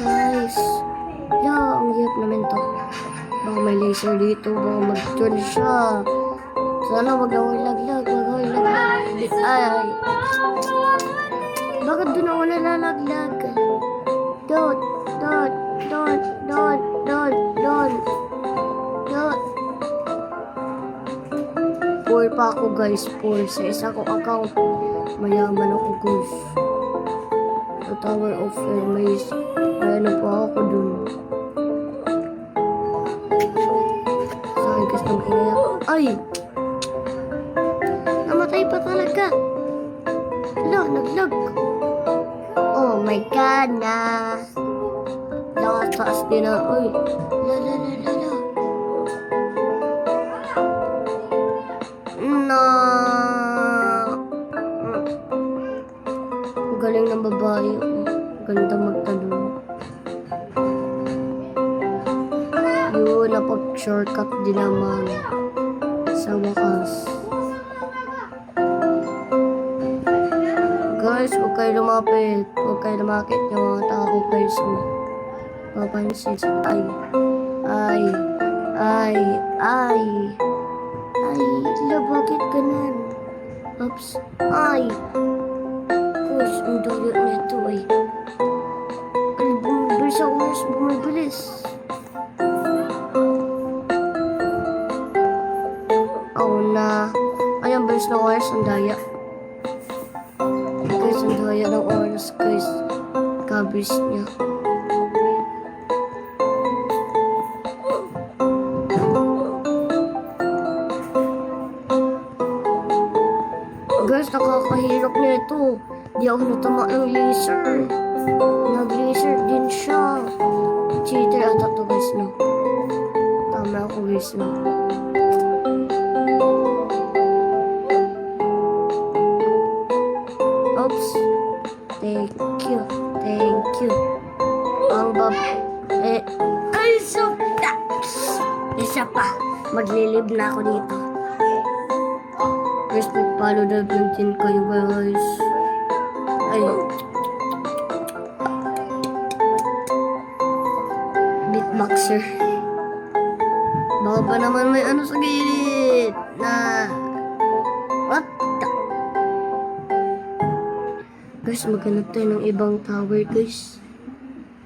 Guys, ang hirap naman to. Baka may laser dito, baka mag-turn siya. Sana wag na laglag, Ay, bakit doon ako nalalaglag? Don't. Poor pa ako guys, poor. Sa isa kong account, mayaman ako guys. Sa Tower of Hermes, ano pa ako dun. Sa akin kasi nang iyak. Ay! Namatay pa talaga. Naglag. Oh my god na. Taas din na. Uy. La. No. Galing ng babae. Ganda magtanong. Yun, napag-shortcut din naman. Sa wakas. Guys, huwag kayo lumapit. Huwag kayo lumakit yung mga tao guys. Papansin. Ay. Bakit ganun? Oops. Ay. Gosh, ang daya nito ay. Bumibilis ako mas bumibilis. Na. Ay, ang bilis ng oras. Ang daya. Guys, ang daya ng oras guys. Kabis niya. Guys, nakakahirap na ito. Di ako natama ng laser. Nag-laser din siya. Cheater ata to guys, no? Tama ako guys, no? Oops. Thank you. Ang ay, isa pa. Maglilib na ako dito. Guys, mag-follow na din kayo guys. Ay. Beatboxer. Baka pa naman may ano sa gilid na. What the? Guys, maghanap tayo ng ibang tower guys.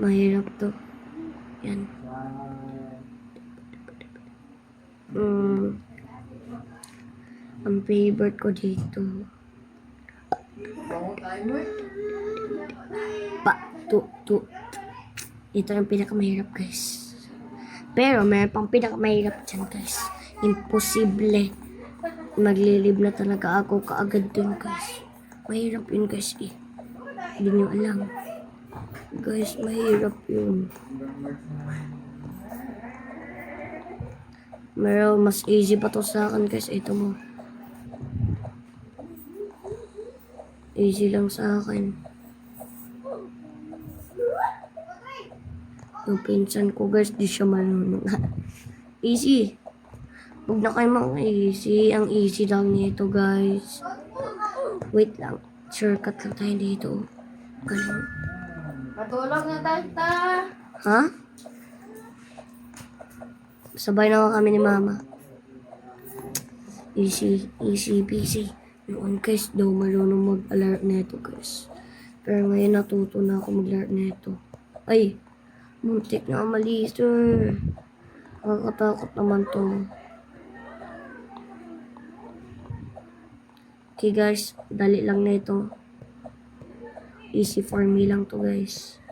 Mahirap to. Yan. Ang favorite ko dito. Ito ang pinakamahirap guys. Pero mayroon pang pinakamahirap dyan guys. Imposible. Maglilib na talaga ako kaagad dun guys. Mahirap yun guys eh. Hindi nyo alam. Guys, mahirap yun. Pero mas easy pa to sa akin guys. Ito mo. Easy lang sa akin. Yung pinsan ko guys, di siya marunong. Easy. Huwag na kayo mga easy. Ang easy lang nito guys. Wait lang. Shortcut lang tayo dito. Ganun. Matulog na tata. Ha? Sabay na kami ni mama. Easy busy. Noon guys, daw marunong mag-alert na ito guys. Pero ngayon natuto na ako mag-alert na ito. Ay, muntik na mali sir. Nakakatakot naman to. Okay guys, dali lang na ito. Easy for me lang to guys.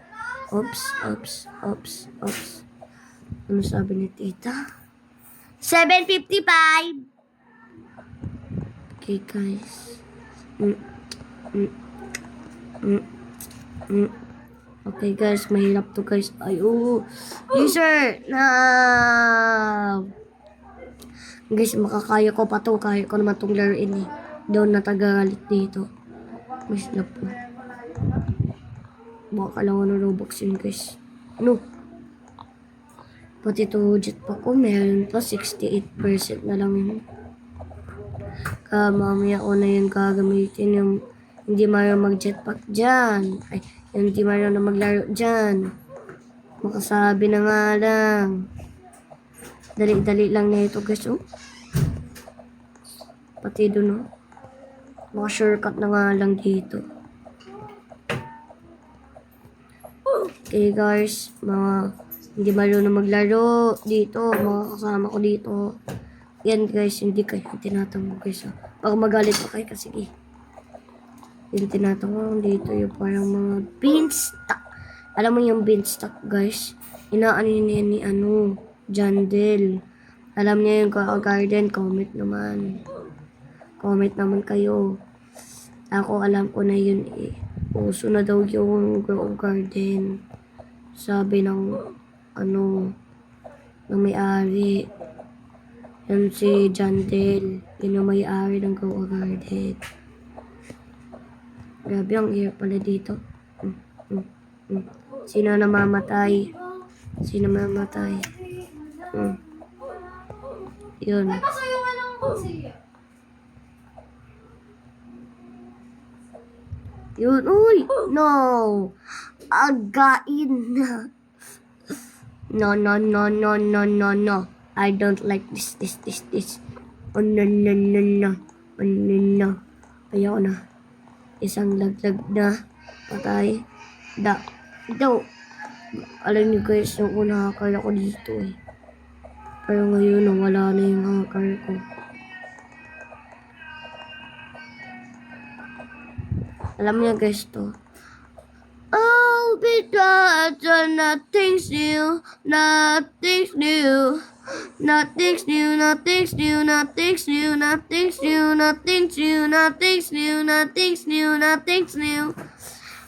Oops. Ano sabi ni tita? 7:55! Okay guys. Okay guys, mahirap to guys. Ay, user! Guys, makakaya ko pa to. Kaya ko naman itong laruin eh. Doon natagalit dito. Guys, na po. Baka lang ano Robux yun guys. Ano? Pati ito jetpack ko, meron pa 68% na lang yun. Mamaya ko na yun gagamitin yung hindi mayroon mag-jetpack dyan. Ay, yung hindi mayroon na maglaro dyan. Makasabi na nga lang. Dali-dali lang na ito guys, oh. Pati dun, oh. Maka-shortcut na nga lang dito. Okay guys, mga hindi marunong maglaro dito, mga kasama ko dito. Yan guys, hindi kayo tinatanong guys. Oh. Baka magalit pa kayo kasi yung tinatanong dito yung parang mga beanstalk. Alam mo yung beanstalk guys? Inaano yun ni Jandel. Alam niya yung garden, comment naman. Comment naman kayo. Ako alam ko na yun eh. Uso na daw yung grow garden. Sabi ng ng may-ari. Yan si Jandel. Yun yung may-ari ng grow garden. Grabe ang hirap pala dito. Sino namamatay? Sino namamatay? Yun. Pasayungan ng siya. Yun. Uy! No! Again na. No, no, no, no, no, no, no. I don't like this. Oh, no, no, no, no. Oh, no, no. Ayaw na. Isang laglag na. Patay. Ito. Alam niyo guys, nung una hacker ako dito eh. Pero ngayon, wala na yung hacker ko. Alam niyo guys to. Oh, because nothing's new, nothing's new. Nothing's new, nothing's new, nothing's new, nothing's new, nothing's new, nothing's new, nothing's new, nothing's new,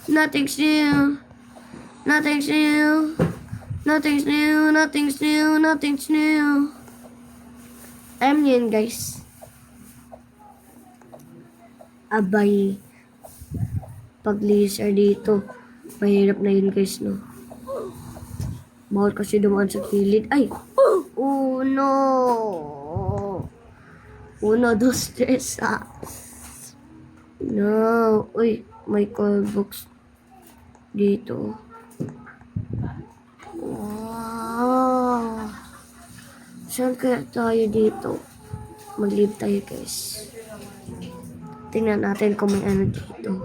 nothing's new, nothing's new, nothing's new, nothing's new, nothing's new. Alam niyo yun guys. Abay. Pag laser dito, mahirap na yun guys, no? Bawal kasi dumaan sa kilid. Ay! Uno! 1, 2, 3, No! Uy, may call box dito. Wow! Saan kaya tayo dito? Mag-leave tayo guys. Tingnan natin kung may ano dito.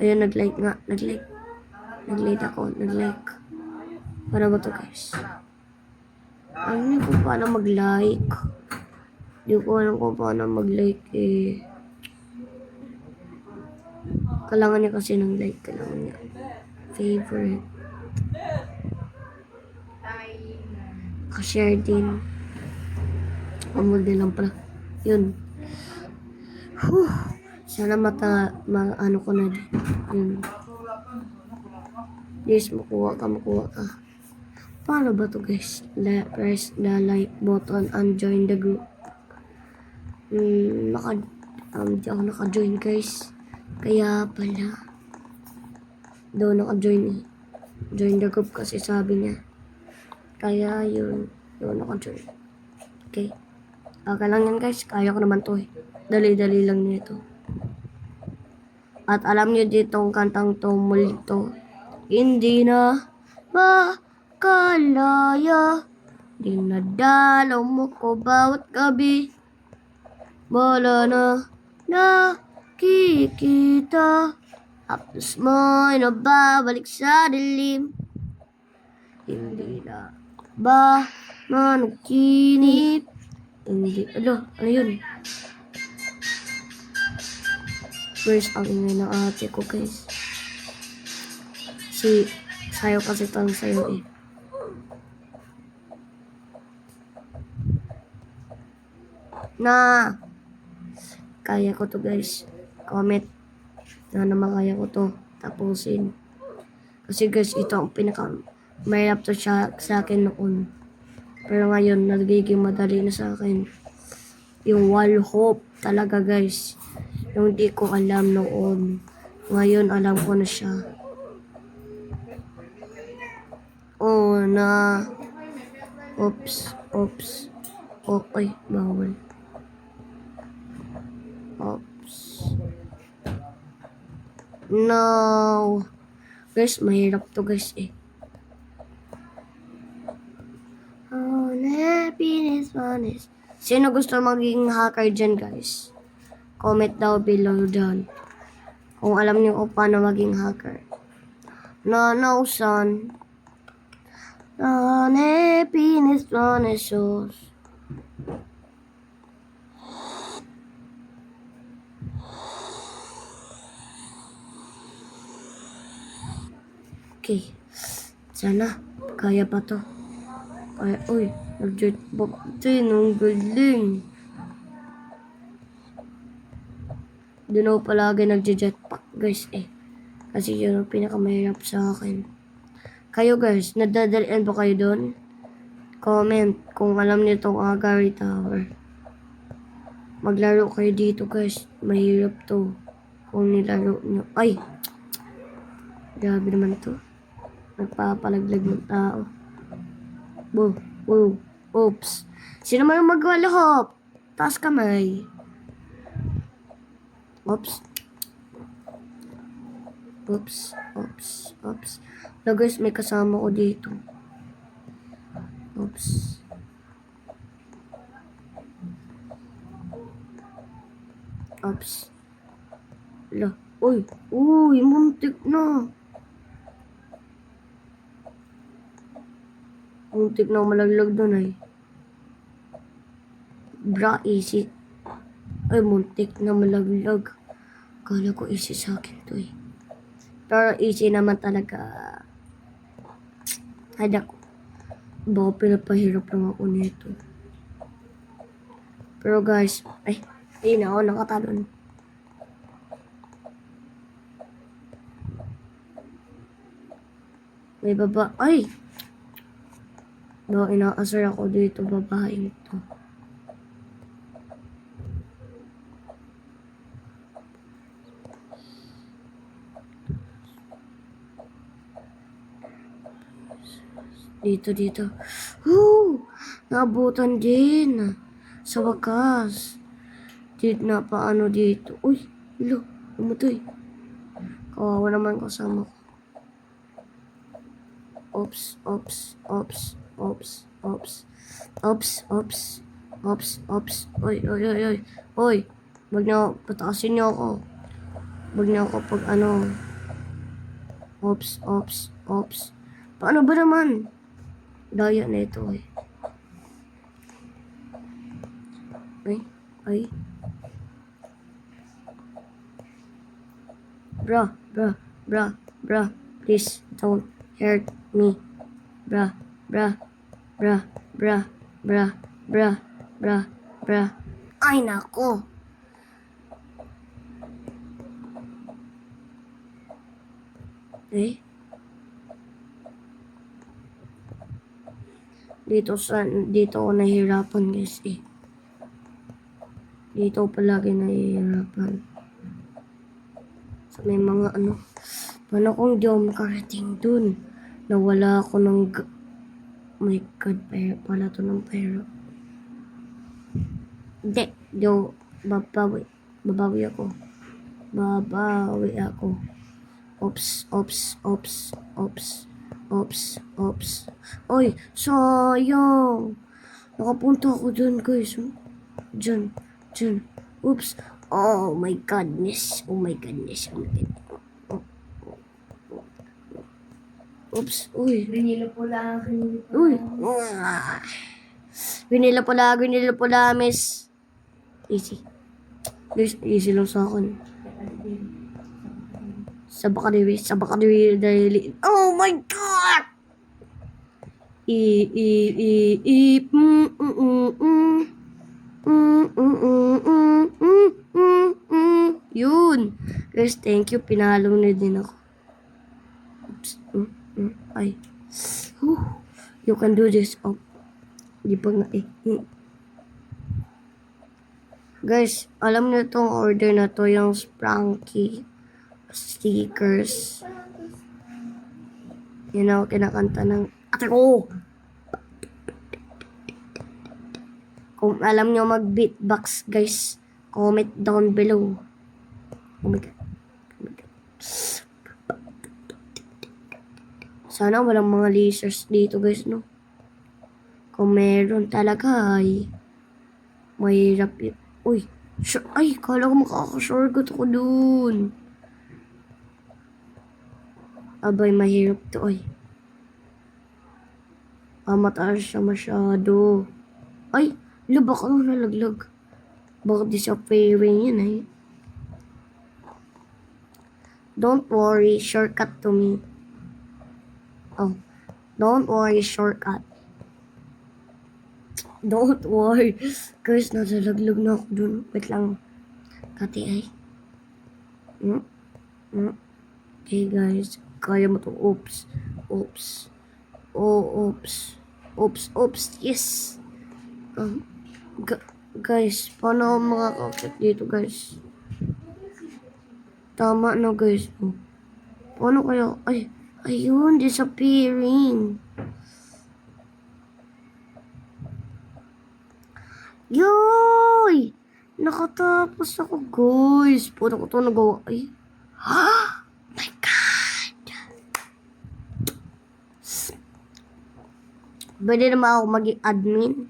Ayun, nag-like nga. Nag-like ako. Para ba to guys? Alam niyo kung paano mag-like. Hindi ko alam kung paano mag-like eh. Kailangan niya kasi ng like. Kailangan niya. Favorite. Ka-share din. Model lang pala. Yun. Whew. Sana ano ko na din. Yun. Please, makuha ka. Paano ba to guys? Press the like button and join the group. Di ako naka-join guys. Kaya pala. Daw naka-join eh. Join the group kasi sabi niya. Kaya yun. Daw naka-join. Okay. Okay lang yan guys. Kaya ko naman to eh. Dali-dali lang nito. At alam niyo ditong kantang to multo. Hindi na makalaya. Dinadalaw mo ko bawat gabi. Wala na nakikita. Haplos mo'y nababalik sa dilim. Hindi na ba managinip? Hindi. Ano yun? First, ang ingay ng ate ko, guys. Sayo kasi tang sayo eh. Na! Kaya ko to, guys. Comment. Na naman kaya ko to. Tapusin. Kasi, guys, ito ang mahirap to siya sa akin noon. Pero ngayon, nagiging madali na sa akin. Yung wall hope talaga, guys. Yung di ko alam noon. Ngayon, alam ko na siya. Oh, na. Oops. Okay, bawal. Oops. No. Guys, mahirap to guys eh. happiness, honest. Sino gusto maging hacker dyan, guys? Comment down below dyan. Kung alam niyo kung paano maging hacker. No, no, son. Happiness, honest, sauce. Okay. Sana, kaya pa to. Kaya, uy, nag-jetpack din. Ang galing. Doon ako palagi nag-jetpack, guys, eh. Kasi yun ang pinakamahirap sa akin. Kayo, guys, nadadalian ba kayo doon? Comment kung alam niyo itong Agari Tower. Maglaro kayo dito, guys. Mahirap to. Kung nilaro nyo. Ay! Grabe naman to. Nagpapalaglag ng tao. Whoa, whoa, oops. Sino man yung magwalahop? Taas kamay. Oops. Oops, oops, oops. Na guys, may kasama ko dito. Oops. Oops. Ala. Uy, uy, muntik na. Muntik na malaglag doon ay. Bra, easy. Ay, muntik na malaglag. Kala ko easy sa akin to eh. Pero easy naman talaga. Hadak. Baka pinapahirap lang ako nito. Pero guys, ay, ayun ako, nakatalon. May baba, ay! Baka inaasar ako dito, babaeng to. Dito. Nabutan din. Sa wakas. Dito na paano dito. Uy, ilo, umutay. Kawawa naman kasama ko. Oops. Oy. Wag na, pataasin niyo ako. Wag na ako pag ano. Oops. Paano ba naman? Daya na ito eh. Ay. Bra. Please don't hurt me. Bra. Ay, nako. Dito ako nahihirapan guys eh. Dito ako palagi nahihirapan. So may mga ano. Paano kung di ako makarating dun? Nawala ako ng my God, pala to ng pera. Hindi ako. Babawi ako. Oops. Oy, sayang. Nakapunta ako dun, guys. Diyan. Oops. Oh my goodness. Oops. Uy. Vinilo pula. Uy. Vinilo pula, miss. Easy. Guys, easy lang sa akin. Sabakadiri dahil. Oh my God! Yun. Guys, thank you. Pinalo na din ako. Oops. Ay. You can do this. Oh. Di pa nga eh. Guys, alam niyo itong order na to, yung Spranky stickers. Yun ako kinakanta ng ate ko. Kung alam niyo mag-beatbox, guys, comment down below. Oh my God. Sana walang mga lasers dito, guys, no? Kung kung meron talaga ay mahirap yun. Uy, ay, kala ko makakashortcut ako dun. Abay, mahirap to ay. Mataas siya masyado. Ay, baka nung nalaglag. Baka disappearing yun ay. Don't worry, shortcut to me. Oh, don't worry, shortcut. Don't worry. Guys, nalalaglag na ako dun. Wait lang. Kati ay. Okay, guys. Kaya mo to. Oops. Oops. Oh, oops. Oops. Yes. Guys, paano ako makakakit dito, guys? Tama na, guys. Paano kaya? Ay, ayun, disappearing. Yoy! Nakatapos ako, guys. Paano ko ito nagawa? Ay. Ha? My God! Pwede naman ako maging admin.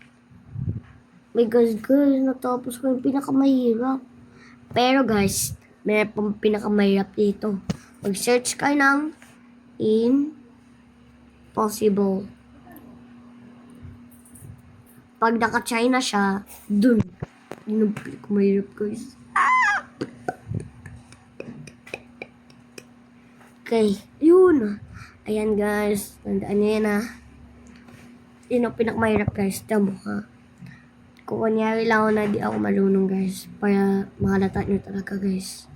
Because, guys, natapos ko yung pinakamahirap. Pero, guys, may pang pinakamahirap dito. Mag-search ka ng impossible. Pag naka-China siya, dun. Yun ang pinakamahirap, guys. Okay, yun. Ayan, guys. Tandaan nyo yan, ha. Yun ang pinakamahirap, guys. Tama ha. Kung kunyari lang ako na di ako marunong, guys. Para mahalata nyo talaga, guys.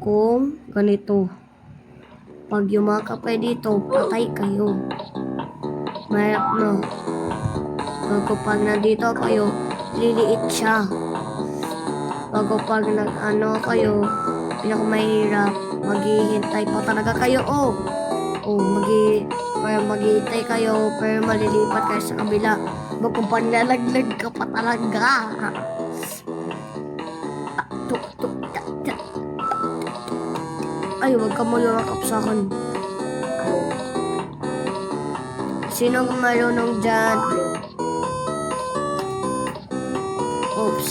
Kung ganito. Pag yumakap kayo dito, patay kayo. Mahirap no. Pag nandito kayo, liliit siya. Pag nag-ano kayo, pinakamahirap, maghihintay pa talaga kayo. Maghihintay kayo, pero malilipat kayo sa kabila. Kung panlalaglag ka pa talaga. Ay, huwag ka mo yumakap sa akin. Sino marunong dyan? Oops.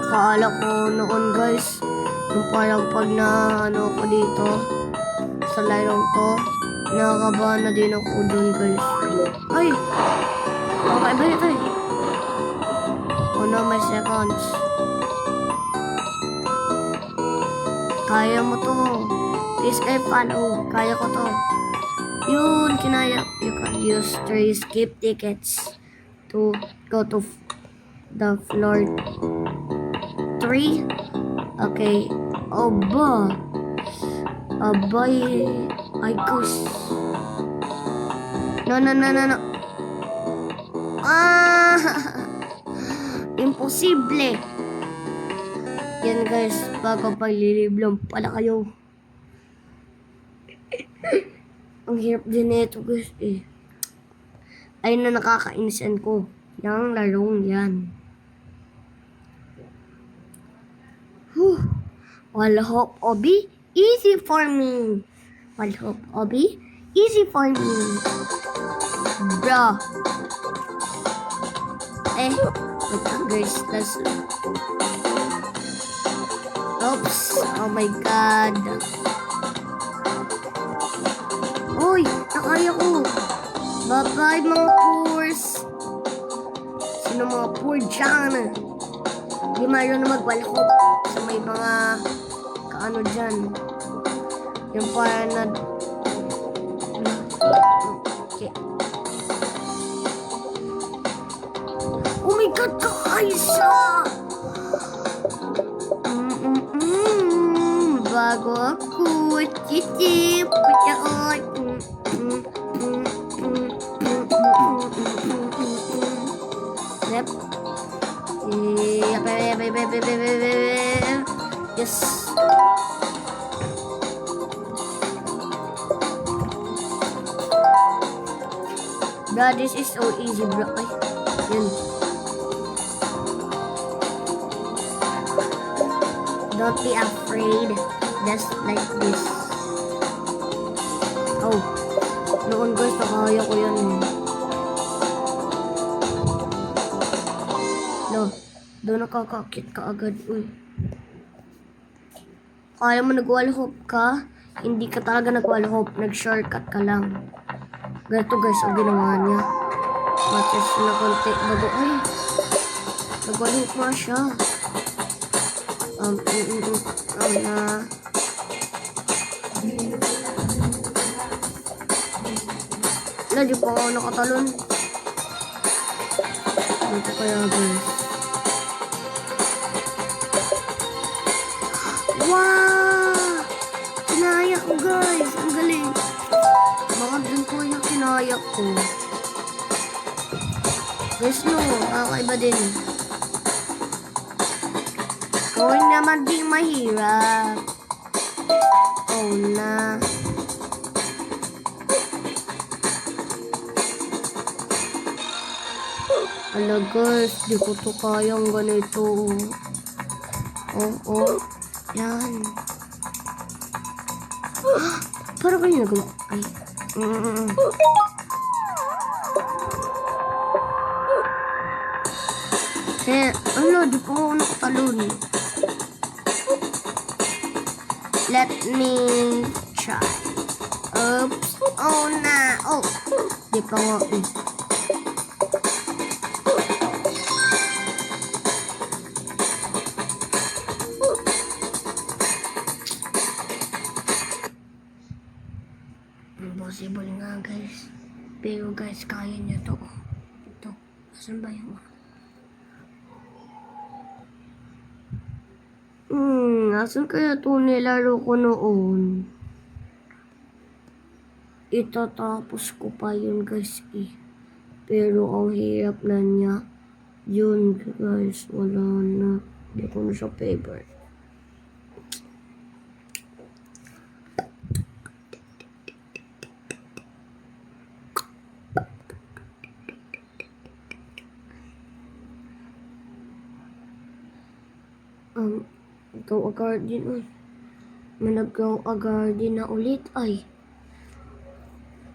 Kaala ko noon, guys. Yung parang pag na ano ko dito sa larong ko, nakakabahan na din ako dun, guys. Ay! Okay ba ito eh? Oh no, my seconds. Kaya mo to. Please kayo follow. Kaya ko to. Yun, kinaya. You can use 3 skip tickets to go to the floor 3. Okay. Aba. Abay. Ay, gosh. No. Imposible. Yan, guys. Bago pagliliblom pala kayo. Ang hirap din ito, guys, eh. Ayun na nakakainisan ko. Yung larong yan. Wall hope obi, easy for me. Wall hope obi, easy for me. Bro. Wait lang, guys. Oops. Oh my God. Uy, nakaya ko. Bye-bye, mga poors. Sino mga poor dyan? Hindi mayroon na magwalhop sa may mga kaano dyan. Yung parang na... Okay. Oh my God, kakaya siya! Bago ako, titip, pataot. Yep. Yes. Bro, this is so easy, bro. Ay, yun. Don't be afraid. Just like this. Oh. Noon guys, nakaya ko yan eh. No, doon nakakakit ka agad. Uy. Kaya mo nag-wall hop ka, hindi ka talaga nag-wall hop, nag-shortcut ka lang. Ganito guys, ang ginawa niya. Matches na konti bago, ay, nag-wall hop nga siya. Na. Wala, di pa ako nakatalon. Dito kaya guys. Wow! Kinaya ko guys. Ang galing. Baka dun ko yung kinaya ko. Guys no, kakaiba din. Gawin naman di mahirap. Oh na. Ala guys, di ko to kayang ganito. Oh. Yan. Parang kayo nagawa. Ay. Ano, di ko ako nakatalon. Let me try. Oops. Oh na. Oh. Di pa nga. Impossible nga guys. Pero guys, kaya niya to. Ito. Asan ba yung asan kaya to nilaro ko noon? Itatapos ko pa yun guys eh. Pero ang hirap na niya. Yun guys, wala na. Hindi ko na siya favorite. Ikaw agardin ay. Managaw agardin na ulit ay.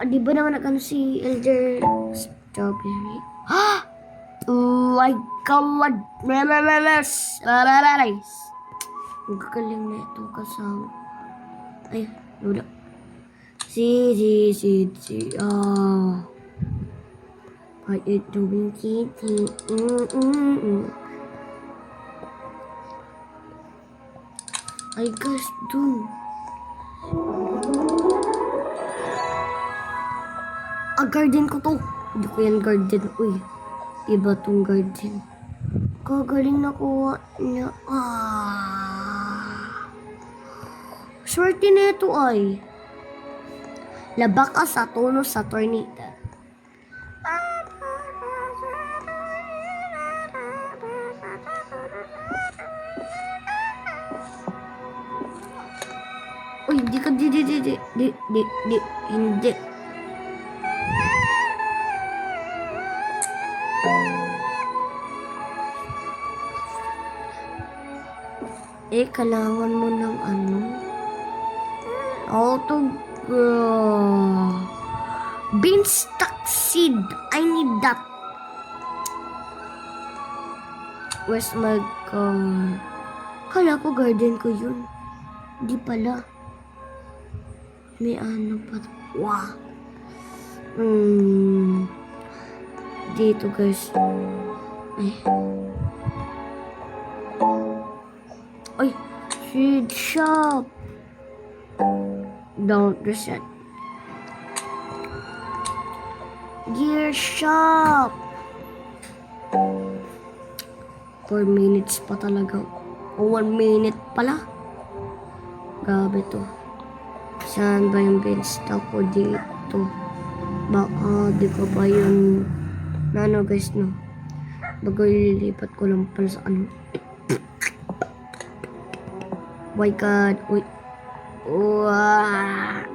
Di ba naman nag-ano si Elder Strawberry? Ha! Oh my God! Ang gagaling na ito kasama. Ay, wala. Si. Why it doing kitty? Ay guys, dun. Garden ko to. Hindi ko yan garden. Uy, iba tong garden. Kagaling na kuha niya. Swerte na ito ay. Laba ka sa tono sa tornita. Uy, hindi ka, hindi. Kailangan mo ng ano? Beanstalk seed. I need that. Where's my god? Kala ko garden ko yun. Di pala. May ano pa. Wow. Dito guys. Ay, seed shop. Don't reset. Gear shop. 4 minutes pa talaga. O 1 minute pala. Grabe to. Saan ba yung beanstalk ko dito? Baka di ko ba yun ano guys no? Bago ililipat ko lang pala sa ano. My god. Uy. Wow.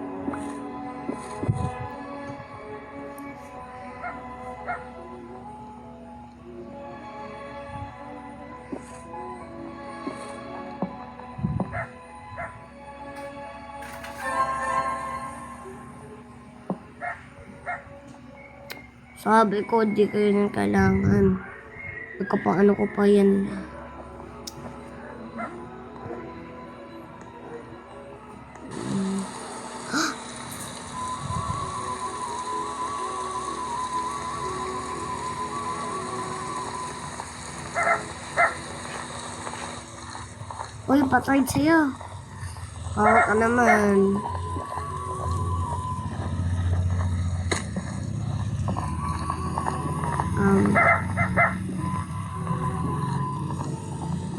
Sabi ko, di kayo nang kailangan. Nagkapaano ko pa yan. Uy, patay sa'yo. Kawa ka naman.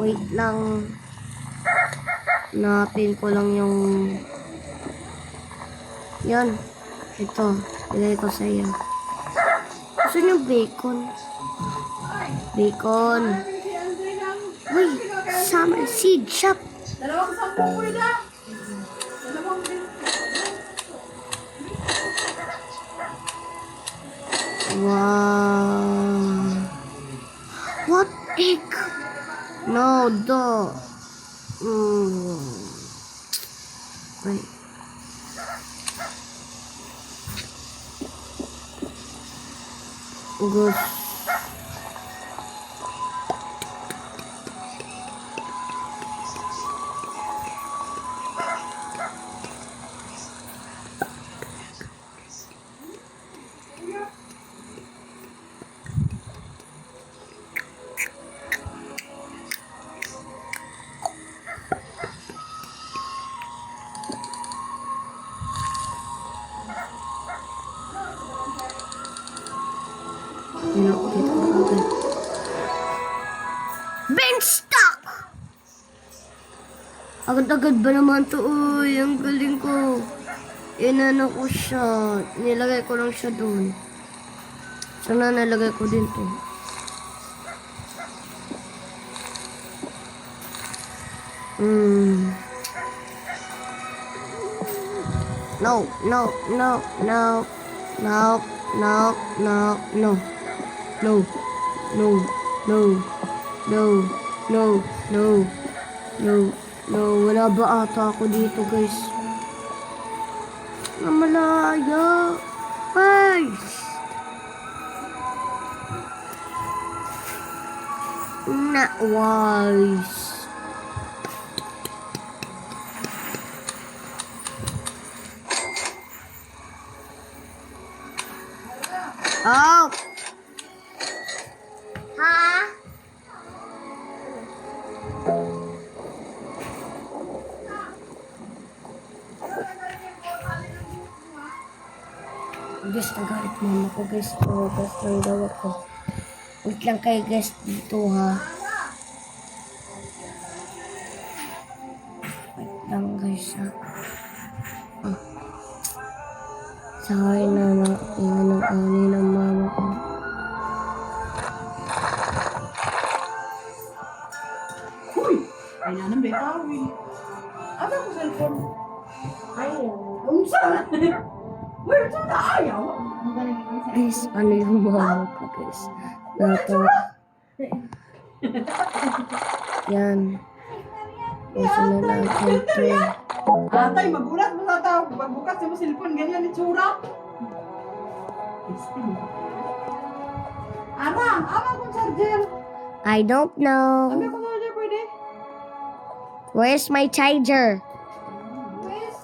Wait lang. Napin ko lang yung... Yan. Ito. Ilagay ko sa'yo. Gusto niyo bacon? Bacon. Uy, summer seed shop. Dalawang 10 po na. Dalawang Wow. What egg? No, the. Wait. Good. Dito ko agad. Bench stock! Agad-agad ba naman to? Uy, ang galing ko. Inano ko siya. Nilagay ko lang siya doon. Sana nalagay ko din to. No, no, no, no, no, no, no, no. No, no, no, no, no, no, no, no. Wala ba ata ako dito, guys? Namalaya. Ay! Not wise. Oh! Ha? Guys, nagalit mama ko, guys. Guys, lang daw ako. Wait lang kayo, guys, dito, ha. Wait lang, guys, ha. Sorry na ng ani ng mama ko. Uy! Ay, nanang betawin. Ano ko cellphone? Ayaw. Unsa? Uy, unsa na ayaw? Guys, ano yung mama ko, guys? Nato. Yan. Gusto na natin to. Atay, magulat mo sa tao. Pagbukas mo cellphone, ganyan yung tsura. Ama kong charger. I don't Ama know. kong charger, pwede? Where's my charger? Yes.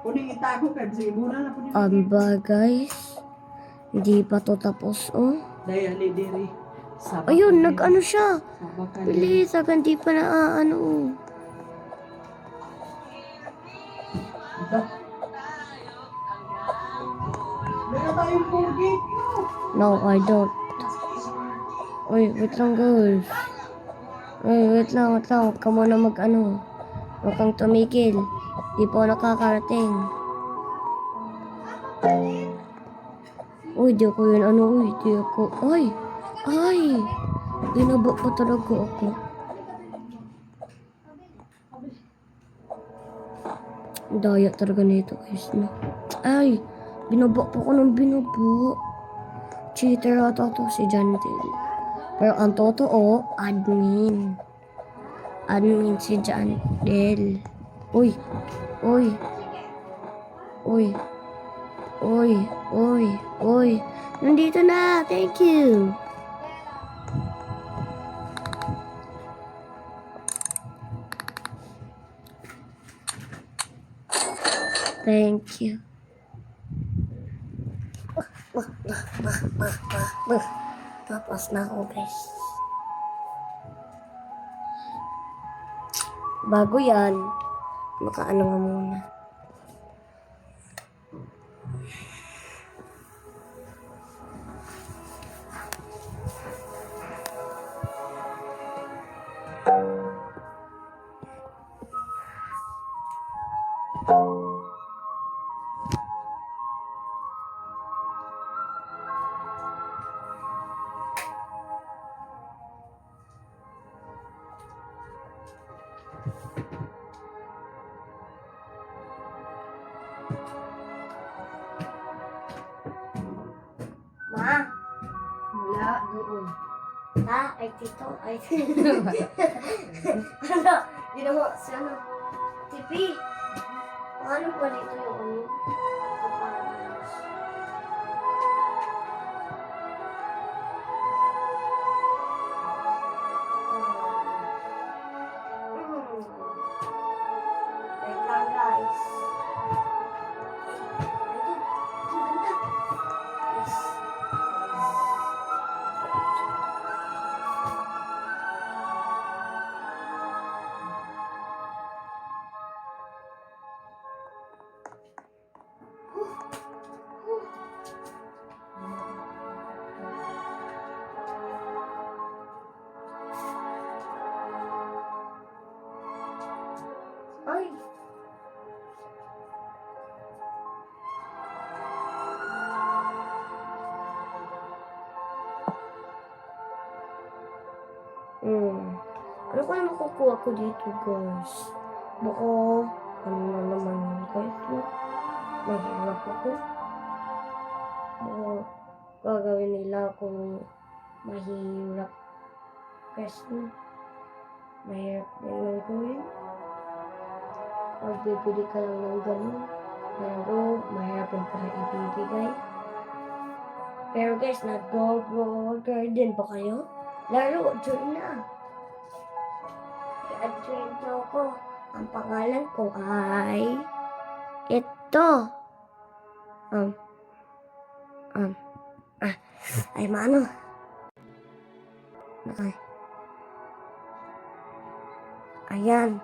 Kuning itago ka, sige, muna na po din. Ba, guys? Hindi pa to tapos, oh. Dahil diri. Ayun, nag-ano siya. Sabakan. Bilis, agad di pa na, ano, oh. Ito. Meron tayong porgy. No, I don't. Uy, wait lang, guys. Uy, wait lang. Huwag ka muna mag-ano. Huwag kang tumigil. Di pa ako nakakarating. Uy, di ako yun. Ano, uy, di ako. Ay! Binaba pa talaga ako. Daya talaga nito, guys. No? Ay! Binaba pa ako ng binaba. Cheater ata to si Jantel. Pero ang totoo, admin. Admin si Jantel. Uy! Uy! Uy! Oy, oy, oy. Nandito na. Thank you. Thank you. Tapos na ako, guys. Bago yan, makaano nga muna. Ma, Wala, doon. ay tito, ay ano, ginawa si ano, tipi. Paano ba dito yung ano? Kapanos. Wait lang, guys. Ito, ang ganda. Yes. Ay! Ano kaya makukuha ko dito, guys? Baka, ano na naman yun, guys? Mahirap ako. Baka, gagawin nila akong mahirap. Kasi, mahirap na yung gawin. Magbibili ka lang ng ganun. Pero, mahirap yung pala ibibigay. Pero guys, nag-go-go-garden ba kayo? Laro, join na. I-join nyo ako. Ang pangalan ko ay... ito. Ay, maano? Okay. Ayan.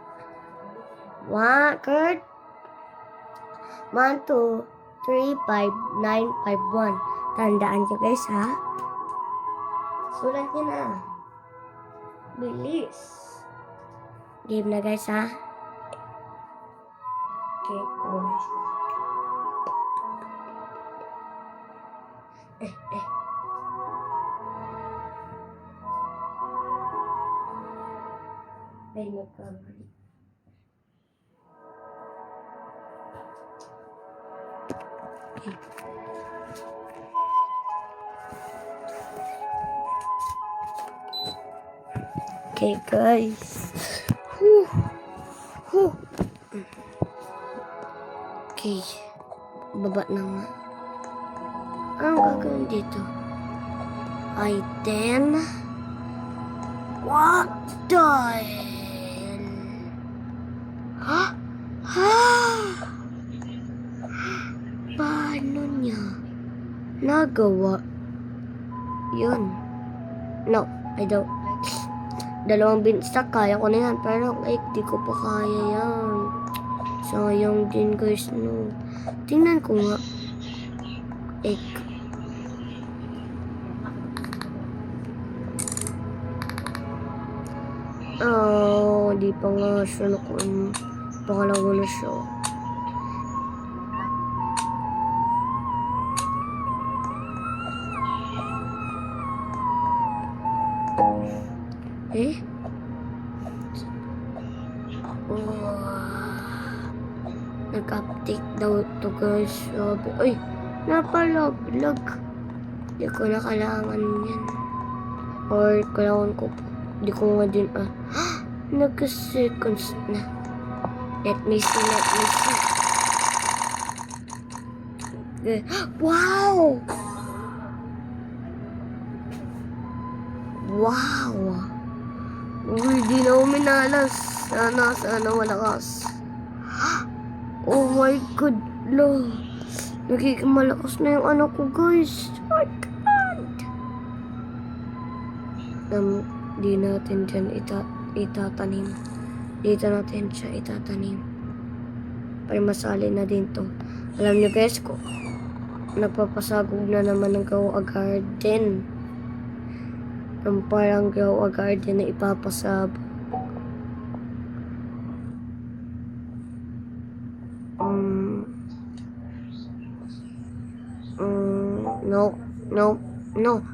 Kurt. 1, 2, 3, 5, 9, 5, 1. Tandaan nyo guys, ha? Sulat nyo na. Bilis. Game na guys, ha? Okay, guys. Ay, magkamali. Okay. Okay, guys. Okay. Baba na nga. Anong gagawin dito? Item. What the hell? Ha? Ha? Paano niya nagawa yun? No, I don't. Dalawang binsak, kaya ko na yan. Pero like, di ko pa kaya yan. Sayang din guys, no. Tingnan ko nga. Egg. Oh, di pa nga siya kung pangalawa na siya. Eh? Nag-update daw ito guys. Sabi, ay, napalaglag. Di ko na kailangan yan. Or kailangan ko po. Di ko nga din, nag-seconds na. Let me see. Okay. Wow! Wow! Uy, di na uminalas. Sana malakas. Oh my God, lo. Nagiging malakas na yung ano ko, guys. Oh my God! Di natin dyan itatanim. Dito natin siya itatanim. Para masali na din to. Alam niyo guys ko, nagpapasagog na naman ng Grow a Garden. Ang parang Grow a Garden na ipapasabog.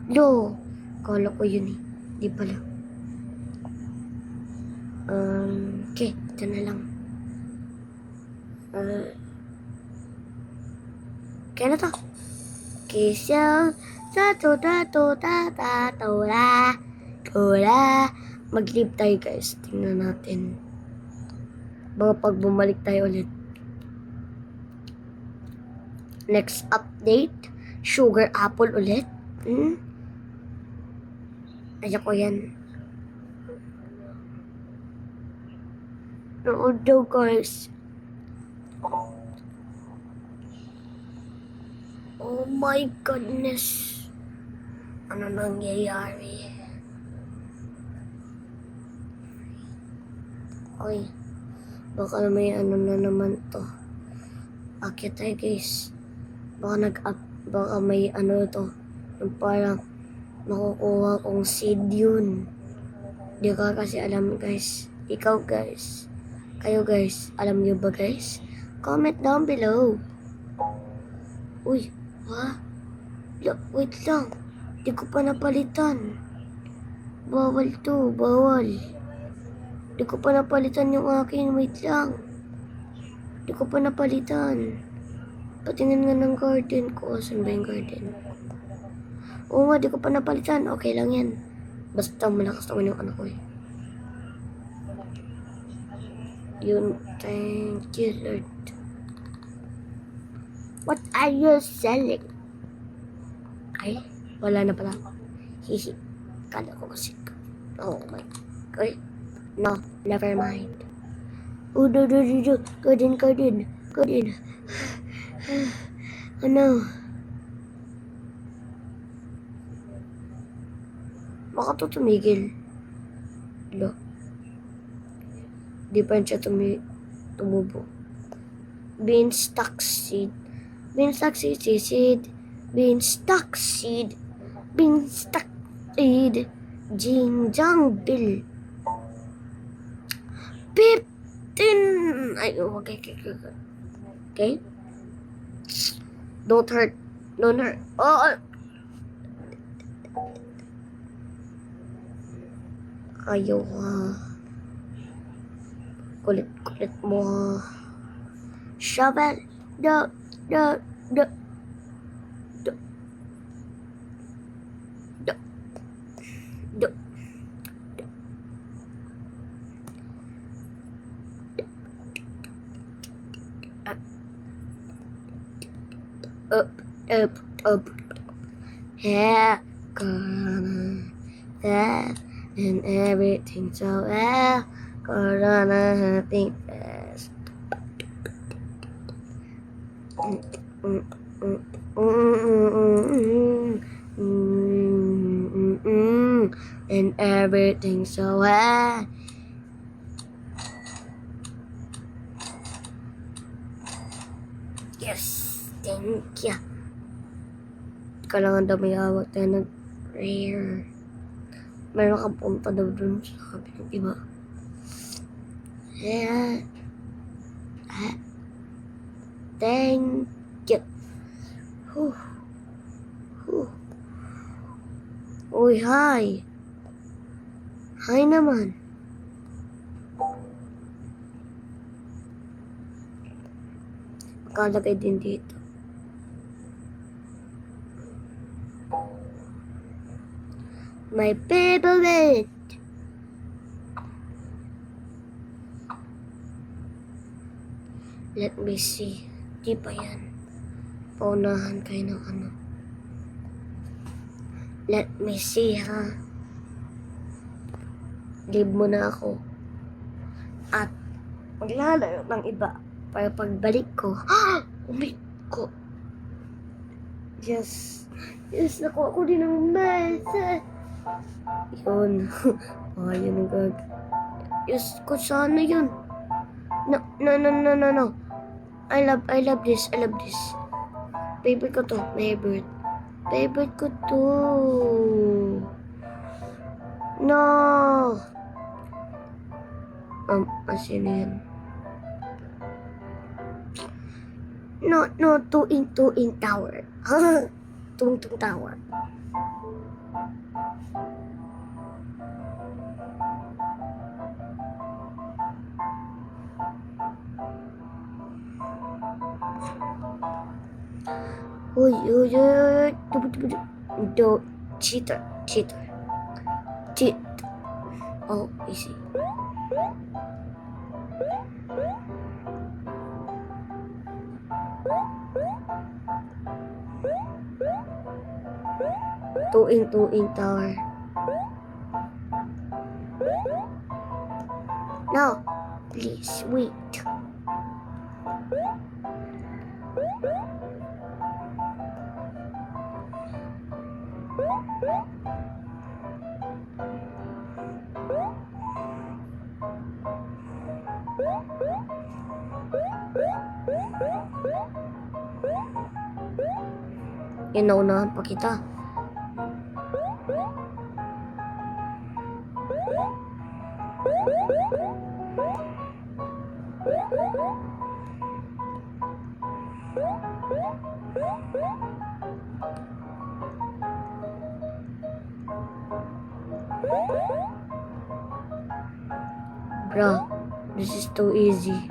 No. Kala ko yun eh. Di pala. Okay, ito na lang. Kaya na to. Kisyaw, tora. Mag-leave tayo guys. Tingnan natin. Baka pag bumalik tayo ulit. Next update. Sugar apple ulit. Ayan ko yan. Nood daw guys. Oh my goodness. Ano nangyayari? Oy. Baka may ano na naman to. Akit tayo guys. Baka may ano to. Yung parang makukuha kong seed yun. Di ka kasi alam guys. Ikaw guys. Kayo guys. Alam niyo ba guys? Comment down below. Uy. Ha? Wait lang. Di ko pa napalitan. Bawal to. Bawal. Di ko pa napalitan yung akin. Wait lang. Di ko pa napalitan. Patingin nga ng garden ko. Saan ba yung garden? Oo nga, di ko pa napalitan. Okay lang yan. Basta malakas naman yung anak ko eh. Yun. Thank you, Lord. What are you selling? Ay, wala na pala. Hihi. Kala ko kasi. Oh my God. No, never mind. Oh, no. Garden. Ano? Baka to tumigil. Lo. Di pa siya tumubo. Beanstalk seed. Jinjang bill. 15. Ay, okay. Okay? Don't hurt. Oh. Ayaw ha. Kulit mo ha. Shovel. Do. Up. Yeah, gonna that and everything so well. Gonna think fast. And everything so well. Yes, thank you. Kailangan daw may awat tayo nag-rare. Meron kang punta daw dun sa kabilang iba. Yeah. Thank you. Uy, hi. Hi naman. Makalagay din dito. My favorite. Let me see. Di pa yan. Paunahan kayo ng ano. Let me see, ha? Leave mo na ako. At maglalayo ng iba para pagbalik ko. Oh my God. Yes. Yes, nakuha ko din ng mesa. Yun. Yun ang gag. Yes, ko sana yun. No. I love this. Favorite ko to. Favorite ko to. No. Asin yan. No, two in tower. Tung tower. Uy. Do cheater. Cheat. Oh, easy. Two in tower. No, please wait. Inaunahan pa kita. Bro, this is too easy.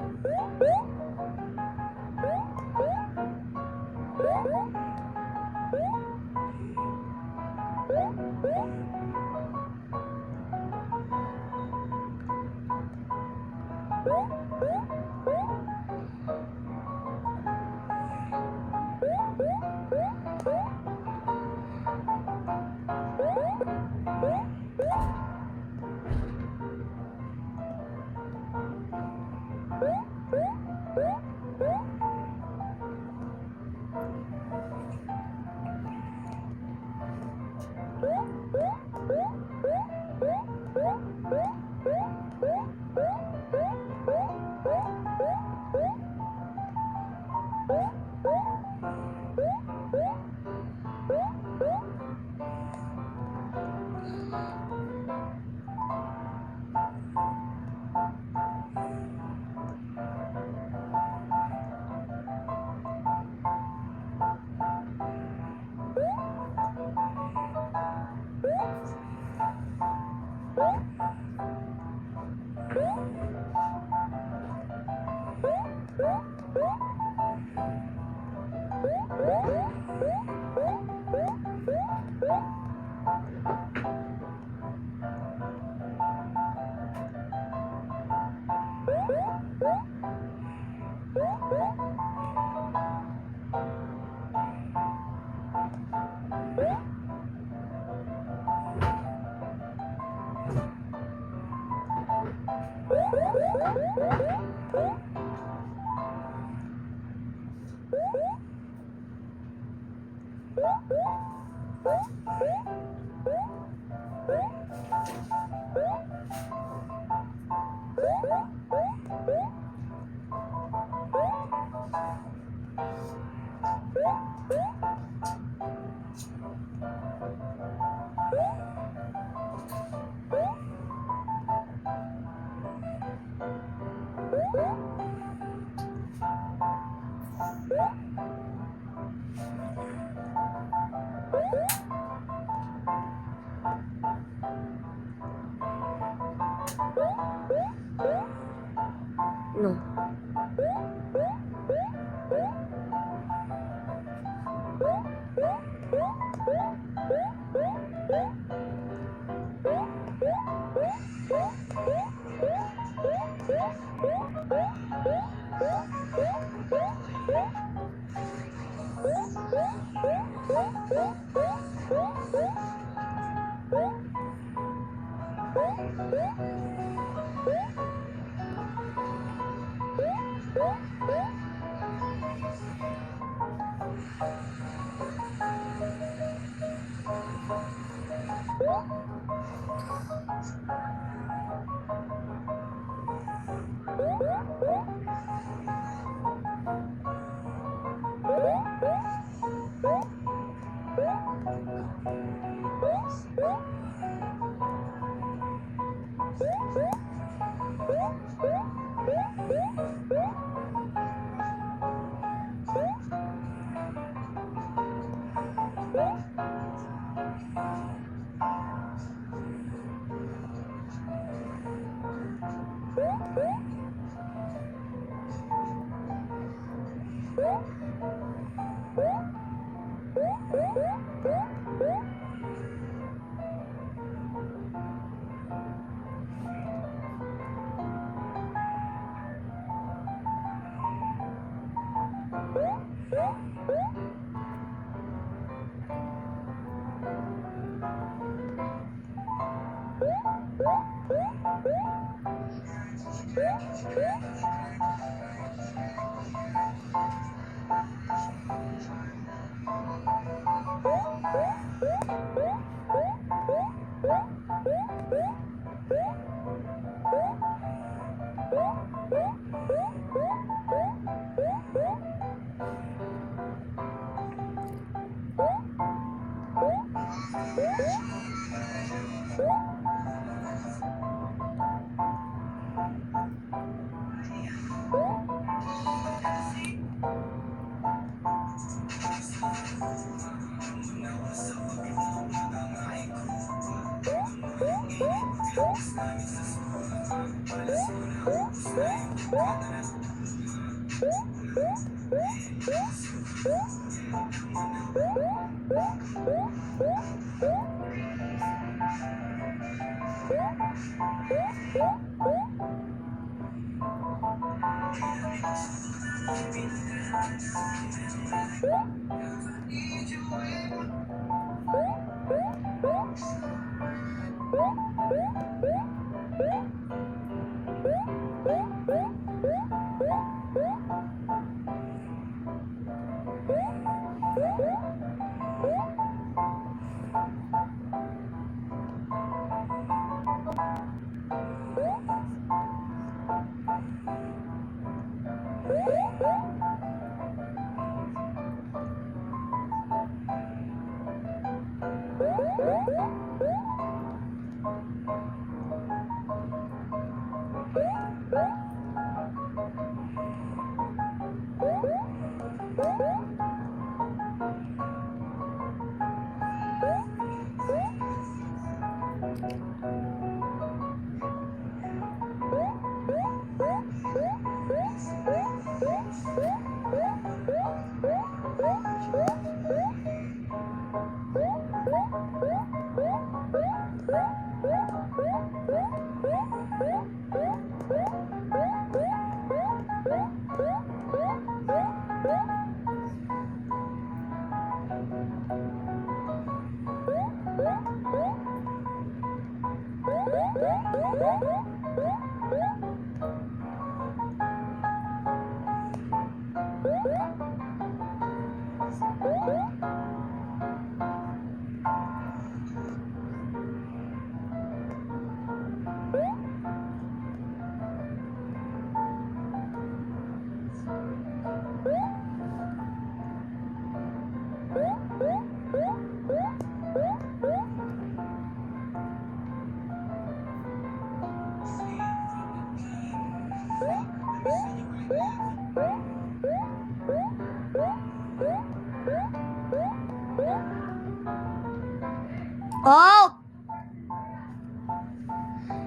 Oh!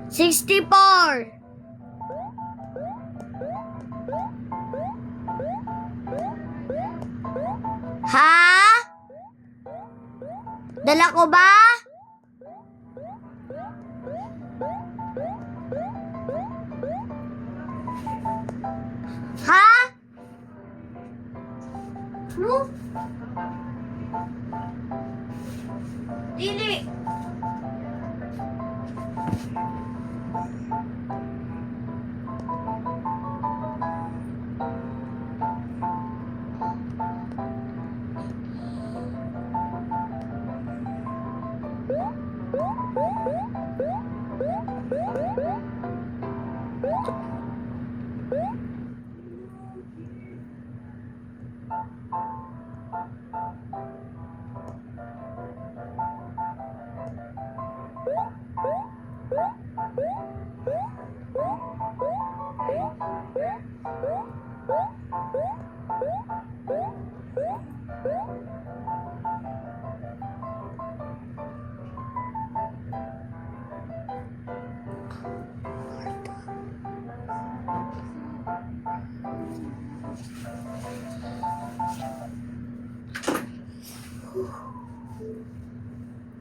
64! Ha? Dala ko ba? Ha? No? Dili.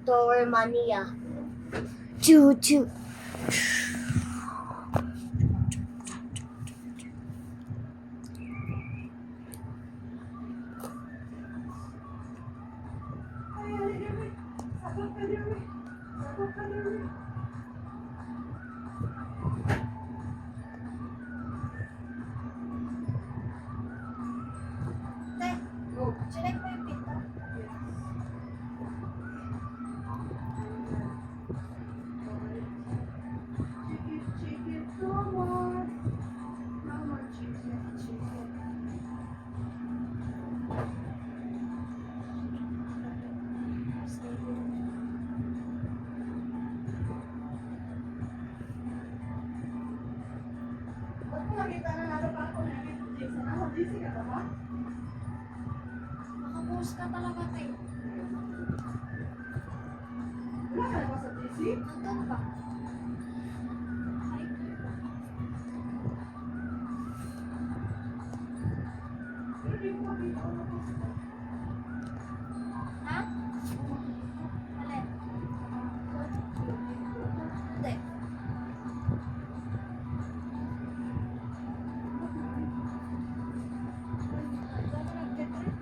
Tower Mania. Choo choo. Ay, ay, ay. Sabot ka din, eh. Sabot ka din, eh. Go. Chinek mo yung pinto. Chicken, no more. No more chicken. Ba't mo nakita na nalo pa ako na Jason? Nasa GC ka ba ba? Nakapost ka talaga, Tay. Wala ka na ba sa GC? Nandun ba? Ay, Pero di ko makita ko na post. ha? Alin? Hindi. Ikaw na nagtitrip?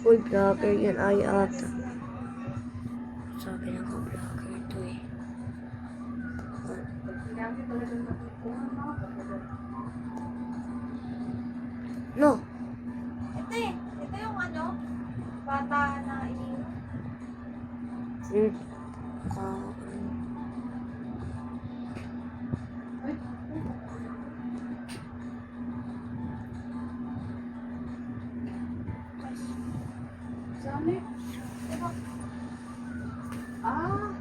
Uy, vlogger yan ay ata. Sabi ng vlogger ito eh. Gamit talaga ng kukuhan mo. No. Ito eh. Ito yung ano? Bata na iniinom. Hmm. Ay. Saan eh? Diba? Ah.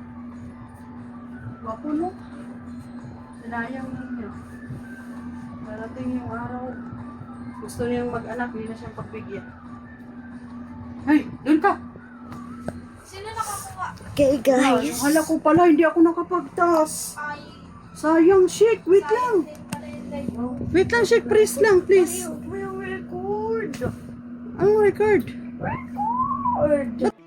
Wapo no? Sinayang ninyo. Darating yung araw. Gusto niyang mag-anak, hindi na siyang pagbigyan. Hey, doon ka! Sino nakakuha? Okay guys. Hala ko pala, hindi ako nakapagtas. Ay. Sayang, shake. Wait lang. Din pala yung live. Wait lang, shake. Please lang, please. May record. Anong record? Record.